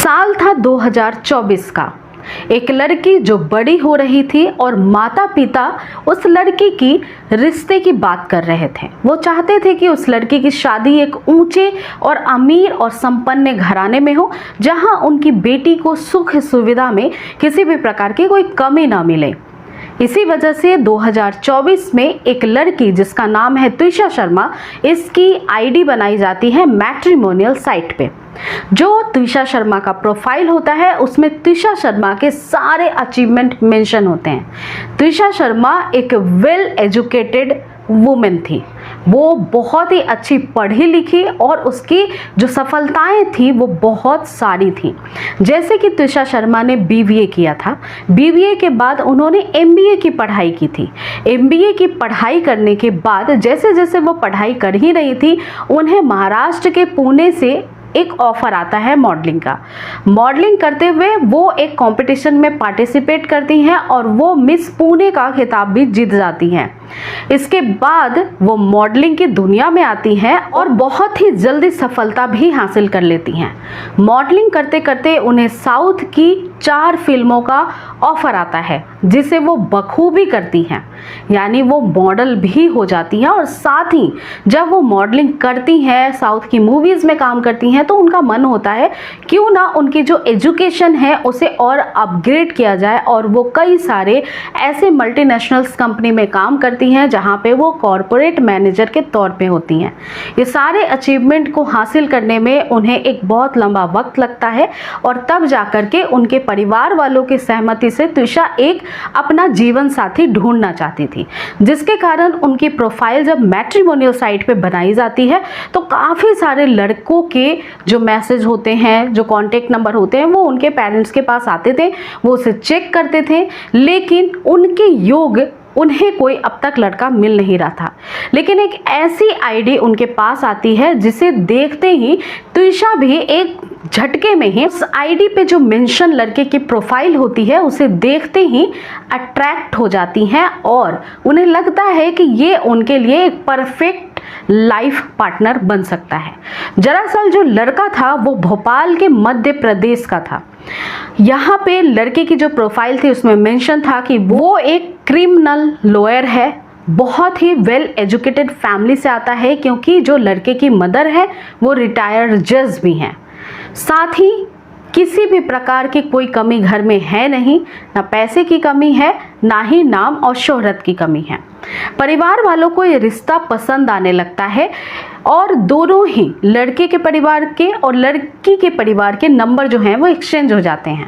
साल था 2024 का। एक लड़की जो बड़ी हो रही थी और माता पिता उस लड़की की रिश्ते की बात कर रहे थे। वो चाहते थे कि उस लड़की की शादी एक ऊंचे और अमीर और संपन्न घराने में हो, जहां उनकी बेटी को सुख सुविधा में किसी भी प्रकार की कोई कमी ना मिले। इसी वजह से 2024 में एक लड़की जिसका नाम है त्विषा शर्मा, इसकी आईडी बनाई जाती है मैट्रिमोनियल साइट पे। जो त्विषा शर्मा का प्रोफाइल होता है उसमें त्विषा शर्मा के सारे अचीवमेंट मेंशन होते हैं। त्विषा शर्मा एक वेल एजुकेटेड वुमेन थी। वो बहुत ही अच्छी पढ़ी लिखी और उसकी जो सफलताएं थी वो बहुत सारी थी। जैसे कि त्विषा शर्मा ने बीबीए किया था। बीबीए के बाद उन्होंने एमबीए की पढ़ाई की थी। एमबीए की पढ़ाई करने के बाद जैसे जैसे वो पढ़ाई कर ही रही थी, उन्हें महाराष्ट्र के पुणे से एक ऑफर आता है मॉडलिंग का। मॉडलिंग करते हुए वो एक कंपटीशन में पार्टिसिपेट करती हैं और वो मिस पुणे का खिताब भी जीत जाती हैं। इसके बाद वो मॉडलिंग की दुनिया में आती हैं और बहुत ही जल्दी सफलता भी हासिल कर लेती हैं। मॉडलिंग करते करते उन्हें साउथ की 4 फिल्मों का ऑफर आता है, जिसे वो बखूबी करती हैं। यानी वो मॉडल भी हो जाती हैं और साथ ही जब वो मॉडलिंग करती हैं, साउथ की मूवीज़ में काम करती हैं, तो उनका मन होता है क्यों ना उनकी जो एजुकेशन है उसे और अपग्रेड किया जाए और वो कई सारे ऐसे मल्टीनेशनल्स कंपनी में काम करती हैं जहां पे वो कॉरपोरेट मैनेजर के तौर पे होती हैं। ये सारे अचीवमेंट को हासिल करने में उन्हें एक बहुत लंबा वक्त लगता है और तब जाकर के उनके परिवार वालों की सहमति से त्विषा एक अपना जीवन साथी ढूंढना चाहती थी, जिसके कारण उनकी प्रोफाइल जब मैट्रिमोनियल साइट पे बनाई जाती है तो काफ़ी सारे लड़कों के जो मैसेज होते हैं, जो कॉन्टेक्ट नंबर होते हैं, वो उनके पेरेंट्स के पास आते थे। वो उसे चेक करते थे, लेकिन उनके योग उन्हें कोई अब तक लड़का मिल नहीं रहा था। लेकिन एक ऐसी आईडी उनके पास आती है जिसे देखते ही त्विषा भी एक झटके में ही उस आईडी पे जो मेंशन लड़के की प्रोफाइल होती है उसे देखते ही अट्रैक्ट हो जाती हैं और उन्हें लगता है कि ये उनके लिए एक परफेक्ट लाइफ पार्टनर बन सकता है। दरअसल जो लड़का था वो भोपाल के मध्य प्रदेश का था। यहाँ पे लड़के की जो प्रोफाइल थी उसमें मेंशन था कि वो एक क्रिमिनल लॉयर है, बहुत ही वेल एजुकेटेड फैमिली से आता है, क्योंकि जो लड़के की मदर है वो रिटायर्ड जज भी हैं। साथ ही किसी भी प्रकार की कोई कमी घर में है नहीं, ना पैसे की कमी है, ना ही नाम और शोहरत की कमी है। परिवार वालों को ये रिश्ता पसंद आने लगता है और दोनों ही लड़के के परिवार के और लड़की के परिवार के नंबर जो हैं वो एक्सचेंज हो जाते हैं।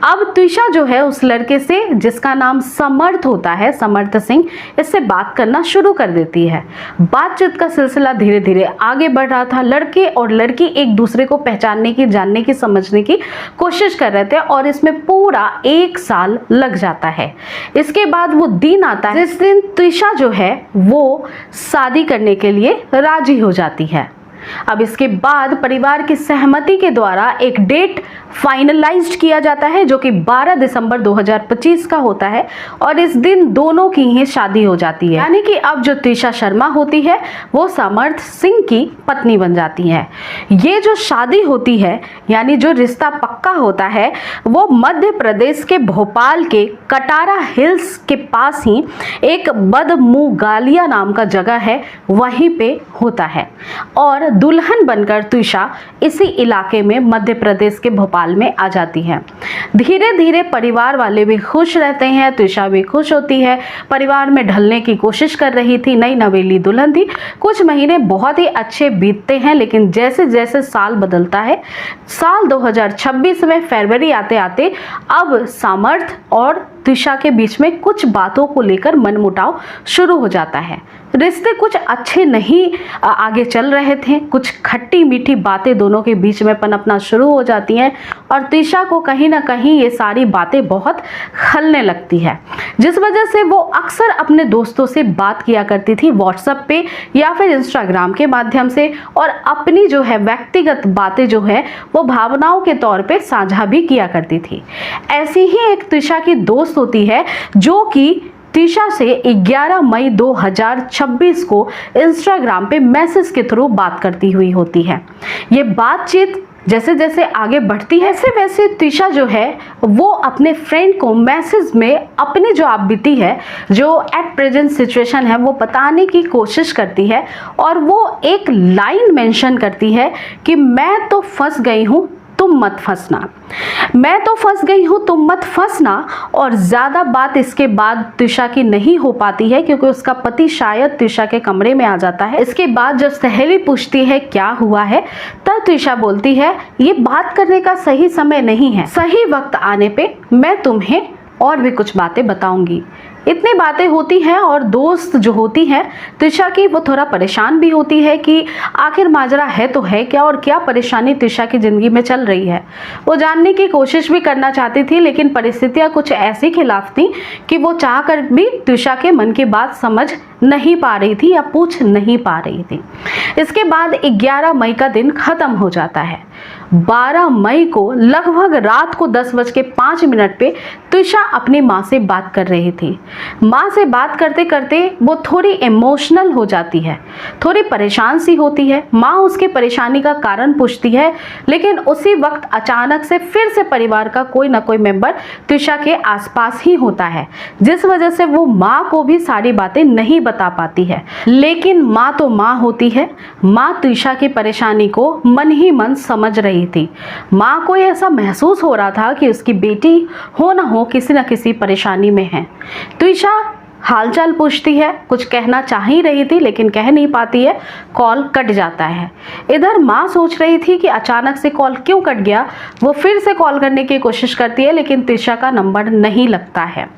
अब त्विषा जो है उस लड़के से, जिसका नाम समर्थ होता है, समर्थ सिंह, इससे बात करना शुरू कर देती है। बातचीत का सिलसिला धीरे धीरे आगे बढ़ रहा था। लड़के और लड़की एक दूसरे को पहचानने की, जानने की, समझने की कोशिश कर रहे थे और इसमें पूरा 1 साल लग जाता है। इसके बाद वो दिन आता है जिस दिन त्विषा जो है वो शादी करने के लिए राजी हो जाती है। अब इसके बाद परिवार की सहमति के द्वारा एक डेट फाइनलाइज्ड किया जाता है जो कि 12 दिसंबर 2025 का होता है और इस दिन दोनों की ही शादी हो जाती है। यानी कि अब जो त्विषा शर्मा होती है वो समर्थ सिंह की पत्नी बन जाती है। ये जो शादी होती है, यानी जो रिश्ता पक्का होता है, वो मध्य प्रदेश के भोपाल के कटारा हिल्स के पास ही एक बदमुगालिया नाम का जगह है, वहीं पे होता है और दुल्हन बनकर त्विषा इसी इलाके में मध्य प्रदेश के भोपाल में आ जाती है। धीरे धीरे परिवार वाले भी खुश रहते हैं, त्विषा भी खुश होती है। परिवार में ढलने की कोशिश कर रही थी, नई नवेली दुल्हन थी। कुछ महीने बहुत ही अच्छे बीतते हैं, लेकिन जैसे जैसे साल बदलता है, साल 2026 में फरवरी आते आते अब समर्थ और त्विषा के बीच में कुछ बातों को लेकर मनमुटाव शुरू हो जाता है। रिश्ते कुछ अच्छे नहीं आगे चल रहे थे। कुछ खट्टी मीठी बातें दोनों के बीच में पनपना शुरू हो जाती हैं और त्विषा को कहीं ना कहीं ये सारी बातें बहुत खलने लगती है, जिस वजह से वो अक्सर अपने दोस्तों से बात किया करती थी व्हाट्सएप पे या फिर इंस्टाग्राम के माध्यम से, और अपनी जो है व्यक्तिगत बातें जो है वो भावनाओं के तौर पे साझा भी किया करती थी। ऐसी ही एक त्विषा की दोस्त होती है जो कि त्विषा से 11 मई 2026 को इंस्टाग्राम पे मैसेज के थ्रू बात करती हुई होती है। ये बातचीत जैसे जैसे आगे बढ़ती है वैसे वैसे त्रिशा जो है वो अपने फ्रेंड को मैसेज में अपनी जो आप बीती है, जो एट प्रेजेंट सिचुएशन है, वो बताने की कोशिश करती है और वो एक लाइन मेंशन करती है कि मैं तो फंस गई हूँ, तुम मत फंसना। मैं तो फंस गई हूँ, तुम मत फंसना। और ज़्यादा बात इसके बाद त्रिशा की नहीं हो पाती है क्योंकि उसका पति शायद त्रिशा के कमरे में आ जाता है। इसके बाद जब सहेली पूछती है क्या हुआ है, तब त्रिशा बोलती है ये बात करने का सही समय नहीं है, सही वक्त आने पे मैं तुम्हें और भी कुछ बातें बताऊंगी। इतनी बातें होती हैं और दोस्त जो होती है त्रिशा की, वो थोड़ा परेशान भी होती है कि आखिर माजरा है तो है क्या और क्या परेशानी त्रिशा की ज़िंदगी में चल रही है। वो जानने की कोशिश भी करना चाहती थी लेकिन परिस्थितियां कुछ ऐसी खिलाफ थी कि वो चाह कर भी त्रिशा के मन की बात समझ नहीं पा रही थी या पूछ नहीं पा रही थी। इसके बाद 11 मई का दिन खत्म हो जाता है। 12 मई को लगभग रात को 10:05 पे त्रिशा अपनी माँ से बात कर रही थी। माँ से बात करते करते वो थोड़ी इमोशनल हो जाती है, थोड़ी परेशान सी होती है। माँ उसके परेशानी का कारण पूछती है लेकिन उसी वक्त अचानक से फिर से परिवार का कोई ना कोई मेंबर त्रिशा के आसपास ही होता है, जिस वजह से वो माँ को भी सारी बातें नहीं बता पाती है। लेकिन माँ तो माँ होती है, माँ त्रिशा की परेशानी को मन ही मन समझ रही थी। माँ को ऐसा महसूस हो रहा था कि उसकी बेटी हो ना हो किसी न किसी परेशानी में है। त्रिशा हालचाल पूछती है, कुछ कहना चाह ही रही थी लेकिन कह नहीं पाती है, कॉल कट जाता है। इधर माँ सोच रही थी कि अचानक से कॉल क्यों कट गया। वो फिर से कॉल करने की कोशिश करती है लेकिन त्रिशा का नंबर नहीं लगता है।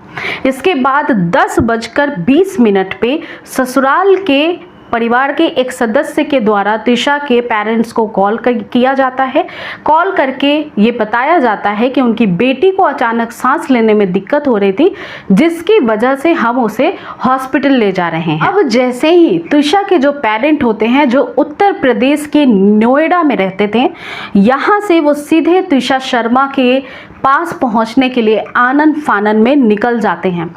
इसके बाद 10:20 पे ससुराल के परिवार के एक सदस्य के द्वारा त्रिशा के पेरेंट्स को कॉल किया जाता है। कॉल करके ये बताया जाता है कि उनकी बेटी को अचानक सांस लेने में दिक्कत हो रही थी, जिसकी वजह से हम उसे हॉस्पिटल ले जा रहे हैं। अब जैसे ही त्रिशा के जो पेरेंट होते हैं, जो उत्तर प्रदेश के नोएडा में रहते थे, यहाँ से वो सीधे त्रिशा शर्मा के पास पहुंचने के लिए आनन फानन में निकल जाते हैं।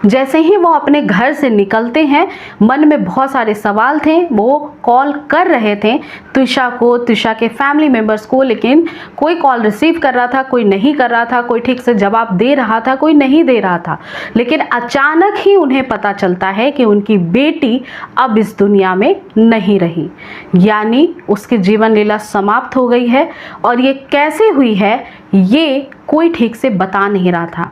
जैसे ही वो अपने घर से निकलते हैं, मन में बहुत सारे सवाल थे। वो कॉल कर रहे थे त्रिशा को, त्रिशा के फैमिली मेंबर्स को, लेकिन कोई कॉल रिसीव कर रहा था, कोई नहीं कर रहा था, कोई ठीक से जवाब दे रहा था, कोई नहीं दे रहा था। लेकिन अचानक ही उन्हें पता चलता है कि उनकी बेटी अब इस दुनिया में नहीं रही, यानी उसकी जीवन लीला समाप्त हो गई है। और ये कैसे हुई है ये कोई ठीक से बता नहीं रहा था।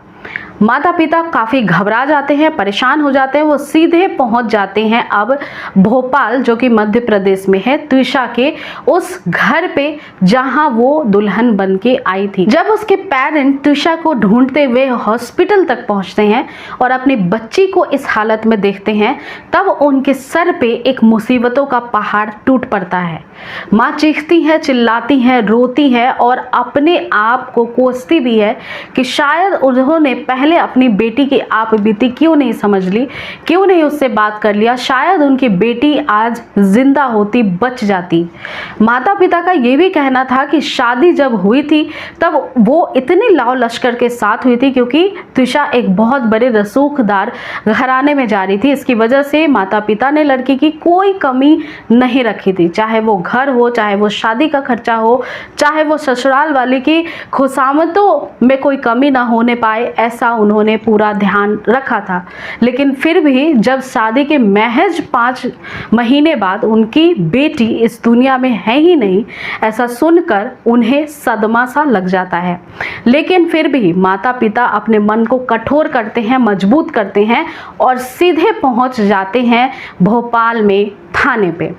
माता पिता काफ़ी घबरा जाते हैं, परेशान हो जाते हैं। वो सीधे पहुंच जाते हैं अब भोपाल, जो कि मध्य प्रदेश में है, त्रिशा के उस घर पे जहां वो दुल्हन बन के आई थी। जब उसके पेरेंट त्रिशा को ढूंढते हुए हॉस्पिटल तक पहुंचते हैं और अपनी बच्ची को इस हालत में देखते हैं, तब उनके सर पे एक मुसीबतों का पहाड़ टूट पड़ता है। माँ चीखती है, चिल्लाती है, रोती है और अपने आप को कोसती भी है कि शायद उन्होंने पहले अपनी बेटी की आप बीती क्यों नहीं समझ ली, क्यों नहीं उससे बात कर लिया। शायद उनकी बेटी आज जिंदा होती, बच जाती। माता पिता का ये भी कहना था कि शादी जब हुई थी तब वो इतनी लाव लश्कर के साथ हुई थी क्योंकि त्रिशा एक बहुत बड़े रसूखदार घराने में जा रही थी। इसकी वजह से माता पिता ने लड़की की कोई कमी नहीं रखी थी, चाहे वो घर हो, चाहे वो शादी का खर्चा हो, चाहे वो ससुराल वाले की खुशामदों में कोई कमी ना होने पाए, ऐसा उन्होंने पूरा ध्यान रखा था। लेकिन फिर भी जब शादी के महज 5 महीने बाद उनकी बेटी इस दुनिया में है ही नहीं, ऐसा सुनकर उन्हें सदमा सा लग जाता है। लेकिन फिर भी माता पिता अपने मन को कठोर करते हैं, मजबूत करते हैं और सीधे पहुंच जाते हैं भोपाल में थाने पे,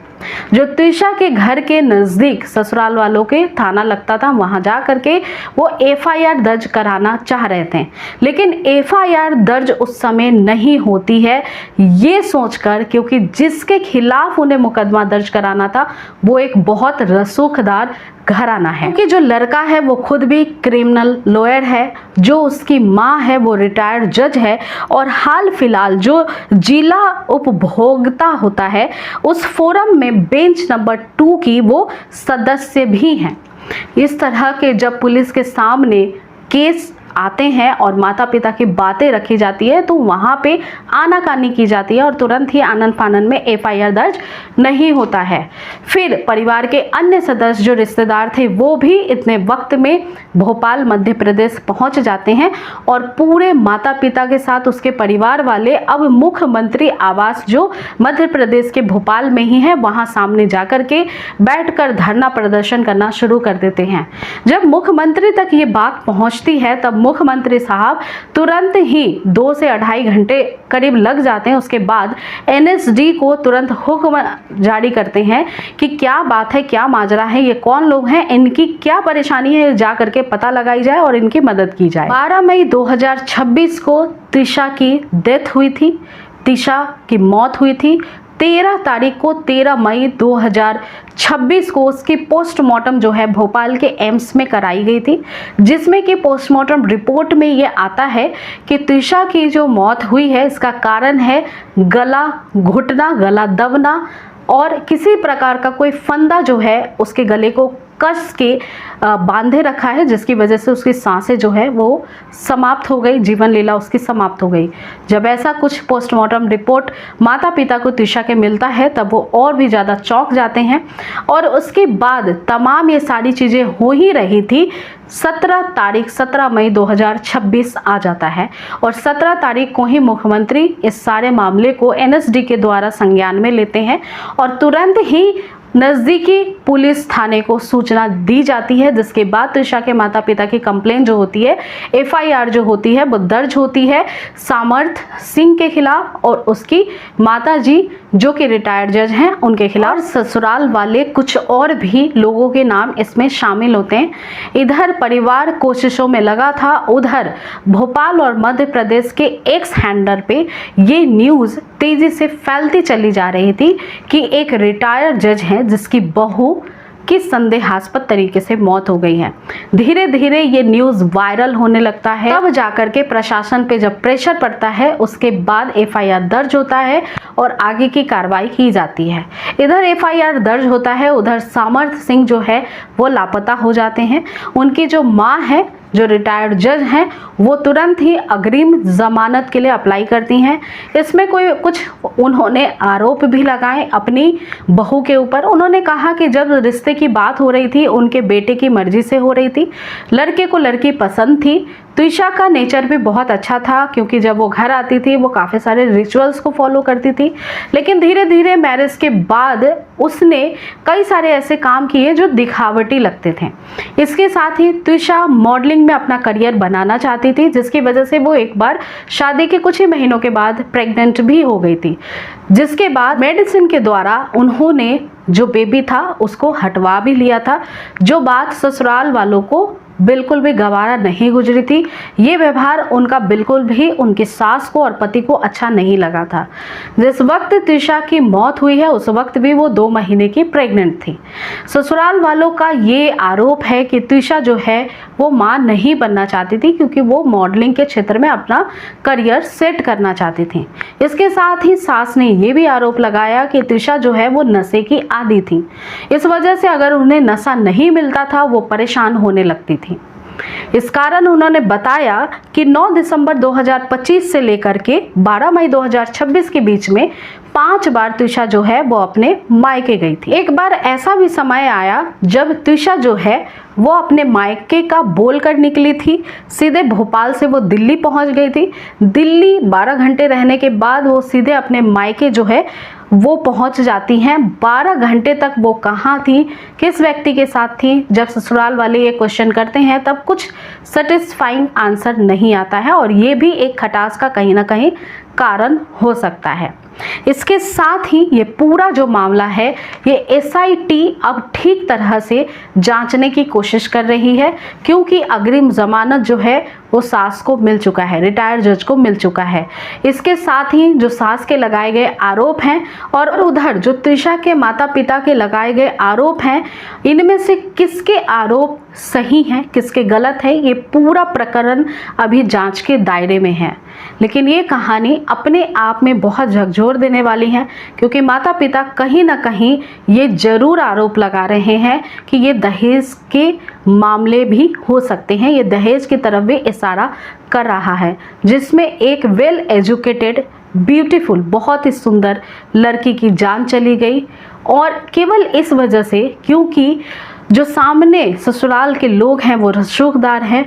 जो त्रिशा के घर के नज़दीक ससुराल वालों के थाना लगता था। वहां जा करके वो FIR दर्ज कराना चाह रहे थे, लेकिन FIR दर्ज उस समय नहीं होती है, ये सोचकर क्योंकि जिसके खिलाफ उन्हें मुकदमा दर्ज कराना था वो एक बहुत रसूखदार घराना है। क्योंकि जो लड़का है वो खुद भी क्रिमिनल लॉयर है, जो उसकी माँ है वो रिटायर्ड जज है और हाल फिलहाल जो जिला उपभोक्ता होता है उस फोरम में बेंच नंबर 2 की वो सदस्य भी हैं। इस तरह के जब पुलिस के सामने केस आते हैं और माता पिता की बातें रखी जाती है तो वहां पे आनाकानी की जाती है और तुरंत ही आनन फानन में एफआईआर दर्ज नहीं होता है। फिर परिवार के अन्य सदस्य जो रिश्तेदार थे वो भी इतने वक्त में भोपाल मध्य प्रदेश पहुंच जाते हैं और पूरे माता पिता के साथ उसके परिवार वाले अब मुख्यमंत्री आवास जो मध्य प्रदेश के भोपाल में ही है वहां सामने जाकर के बैठकर धरना प्रदर्शन करना शुरू कर देते हैं। जब मुख्यमंत्री तक ये बात पहुंचती है तब मुख्यमंत्री साहब तुरंत ही 2 से 2.5 घंटे करीब लग जाते हैं। उसके बाद एनएसडी को तुरंत हुक्म जारी करते हैं कि क्या बात है, क्या माजरा है, ये कौन लोग हैं, इनकी क्या परेशानी है, जा करके पता लगाई जाए और इनकी मदद की जाए। 12 मई 2026 को त्रिशा की डेथ हुई थी, त्रिशा की मौत हुई थी। 13 तारीख को 13 मई 2026 को उसकी पोस्टमार्टम जो है भोपाल के एम्स में कराई गई थी, जिसमें कि पोस्टमार्टम रिपोर्ट में ये आता है कि त्रिशा की जो मौत हुई है इसका कारण है गला घुटना, गला दबना और किसी प्रकार का कोई फंदा जो है उसके गले को कस के बांधे रखा है, जिसकी वजह से उसकी सांसें जो है वो समाप्त हो गई, जीवन लीला उसकी समाप्त हो गई। जब ऐसा कुछ पोस्टमार्टम रिपोर्ट माता पिता को त्रिशा के मिलता है तब वो और भी ज़्यादा चौंक जाते हैं और उसके बाद तमाम ये सारी चीज़ें हो ही रही थी। 17 मई 2026 आ जाता है और 17 तारीख को ही मुख्यमंत्री इस सारे मामले को एनएसडी के द्वारा संज्ञान में लेते हैं और तुरंत ही नज़दीकी पुलिस थाने को सूचना दी जाती है, जिसके बाद त्रिशा के माता पिता की कंप्लेंट जो होती है, एफआईआर जो होती है वो दर्ज होती है सामर्थ्य सिंह के खिलाफ और उसकी माता जी जो कि रिटायर्ड जज हैं उनके खिलाफ। ससुराल वाले कुछ और भी लोगों के नाम इसमें शामिल होते हैं। इधर परिवार कोशिशों में लगा था, उधर भोपाल और मध्य प्रदेश के एक्स हैंडलर पे ये न्यूज़ तेजी से फैलती चली जा रही थी कि एक रिटायर्ड जज हैं जिसकी बहू की संदेहास्पद तरीके से मौत हो गई है। धीरे धीरे ये न्यूज़ वायरल होने लगता है, तब जाकर के प्रशासन पे जब प्रेशर पड़ता है उसके बाद एफआईआर दर्ज होता है और आगे की कार्रवाई की जाती है। इधर एफआईआर दर्ज होता है, उधर सामर्थ्य सिंह जो है वो लापता हो जाते हैं। उनकी जो माँ है जो रिटायर्ड जज हैं वो तुरंत ही अग्रिम जमानत के लिए अप्लाई करती हैं। इसमें कुछ उन्होंने आरोप भी लगाए अपनी बहू के ऊपर। उन्होंने कहा कि जब रिश्ते की बात हो रही थी उनके बेटे की मर्जी से हो रही थी, लड़के को लड़की पसंद थी। त्रिशा का नेचर भी बहुत अच्छा था क्योंकि जब वो घर आती थी वो काफ़ी सारे रिचुअल्स को फॉलो करती थी, लेकिन धीरे धीरे मैरिज के बाद उसने कई सारे ऐसे काम किए जो दिखावटी लगते थे। इसके साथ ही त्रिशा मॉडलिंग में अपना करियर बनाना चाहती थी, जिसकी वजह से वो एक बार शादी के कुछ ही महीनों के बाद प्रेग्नेंट भी हो गई थी, जिसके बाद मेडिसिन के द्वारा उन्होंने जो बेबी था उसको हटवा भी लिया था। जो बात ससुराल वालों को बिल्कुल भी गवारा नहीं गुजरी थी। ये व्यवहार उनका बिल्कुल भी उनकी सास को और पति को अच्छा नहीं लगा था। जिस वक्त त्रिशा की मौत हुई है उस वक्त भी वो 2 महीने की प्रेग्नेंट थी। ससुराल वालों का ये आरोप है कि त्रिशा जो है वो मां नहीं बनना चाहती थी क्योंकि वो मॉडलिंग के क्षेत्र में अपना करियर सेट करना चाहती थी। इसके साथ ही सास ने ये भी आरोप लगाया कि त्रिशा जो है वो नशे की आदी थी। इस वजह से अगर उन्हें नशा नहीं मिलता था वो परेशान होने लगती थी। इस कारण उन्होंने बताया कि 9 दिसंबर 2025 से लेकर के 12 मई 2026 के बीच में 5 बार त्रिशा जो है वो अपने मायके गई थी। एक बार ऐसा भी समय आया जब त्रिशा जो है वो अपने मायके का बोलकर निकली थी, सीधे भोपाल से वो दिल्ली पहुंच गई थी। दिल्ली 12 घंटे रहने के बाद वो सीधे अपने मायके जो है वो पहुंच जाती हैं। 12 घंटे तक वो कहाँ थी, किस व्यक्ति के साथ थी, जब ससुराल वाले ये क्वेश्चन करते हैं तब कुछ सेटिस्फाइंग आंसर नहीं आता है और ये भी एक खटास का कहीं ना कहीं कारण हो सकता है। इसके साथ ही ये पूरा जो मामला है ये एसआईटी अब ठीक तरह से जांचने की कोशिश कर रही है क्योंकि अग्रिम जमानत जो है वो सास को मिल चुका है, रिटायर्ड जज को मिल चुका है। इसके साथ ही जो सास के लगाए गए आरोप हैं और उधर जो त्रिशा के माता पिता के लगाए गए आरोप हैं, इनमें से किसके आरोप सही हैं किसके गलत है, ये पूरा प्रकरण अभी जांच के दायरे में है। लेकिन ये कहानी अपने आप में बहुत झकझोर देने वाली हैं, क्योंकि माता पिता कहीं ना कहीं ये जरूर आरोप लगा रहे हैं कि ये दहेज के मामले भी हो सकते हैं, ये दहेज की तरफ भी इशारा कर रहा है, जिसमें एक वेल एजुकेटेड ब्यूटीफुल बहुत ही सुंदर लड़की की जान चली गई। और केवल इस वजह से क्योंकि जो सामने ससुराल के लोग हैं वो रसूखदार हैं,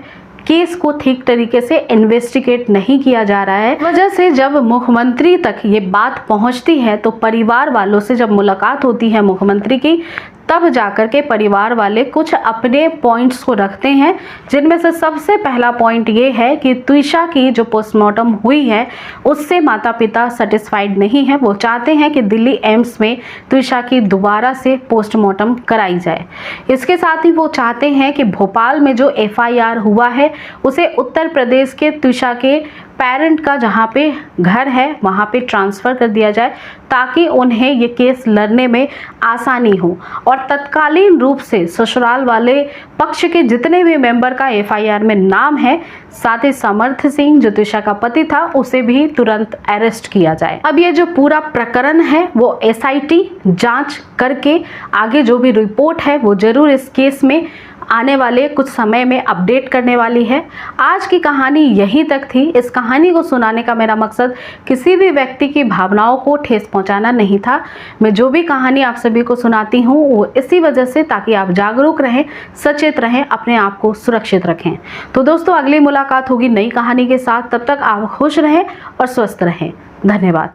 केस को ठीक तरीके से इन्वेस्टिगेट नहीं किया जा रहा है। वजह से जब मुख्यमंत्री तक ये बात पहुंचती है तो परिवार वालों से जब मुलाकात होती है मुख्यमंत्री की, तब जाकर के परिवार वाले कुछ अपने पॉइंट्स को रखते हैं, जिनमें से सबसे पहला पॉइंट ये है कि त्विषा की जो पोस्टमार्टम हुई है उससे माता पिता सेटिस्फाइड नहीं है। वो चाहते हैं कि दिल्ली एम्स में त्विषा की दोबारा से पोस्टमार्टम कराई जाए। इसके साथ ही वो चाहते हैं कि भोपाल में जो FIR हुआ है उसे उत्तर प्रदेश के त्विषा के पेरेंट का जहाँ पे घर है वहाँ पे ट्रांसफ़र कर दिया जाए, ताकि उन्हें ये केस लड़ने में आसानी हो। और तत्कालीन रूप से ससुराल वाले पक्ष के जितने भी मेंबर का FIR में नाम है, साथ ही समर्थ सिंह जो त्विषा का पति था उसे भी तुरंत अरेस्ट किया जाए। अब ये जो पूरा प्रकरण है वो SIT जांच करके आगे जो भी रिपोर्ट है वो जरूर इस केस में आने वाले कुछ समय में अपडेट करने वाली है। आज की कहानी यहीं तक थी। इस कहानी को सुनाने का मेरा मकसद किसी भी व्यक्ति की भावनाओं को ठेस पहुंचाना नहीं था। मैं जो भी कहानी आप सभी को सुनाती हूं वो इसी वजह से, ताकि आप जागरूक रहें, सचेत रहें, अपने आप को सुरक्षित रखें। तो दोस्तों, अगली मुलाकात होगी नई कहानी के साथ। तब तक आप खुश रहें और स्वस्थ रहें। धन्यवाद।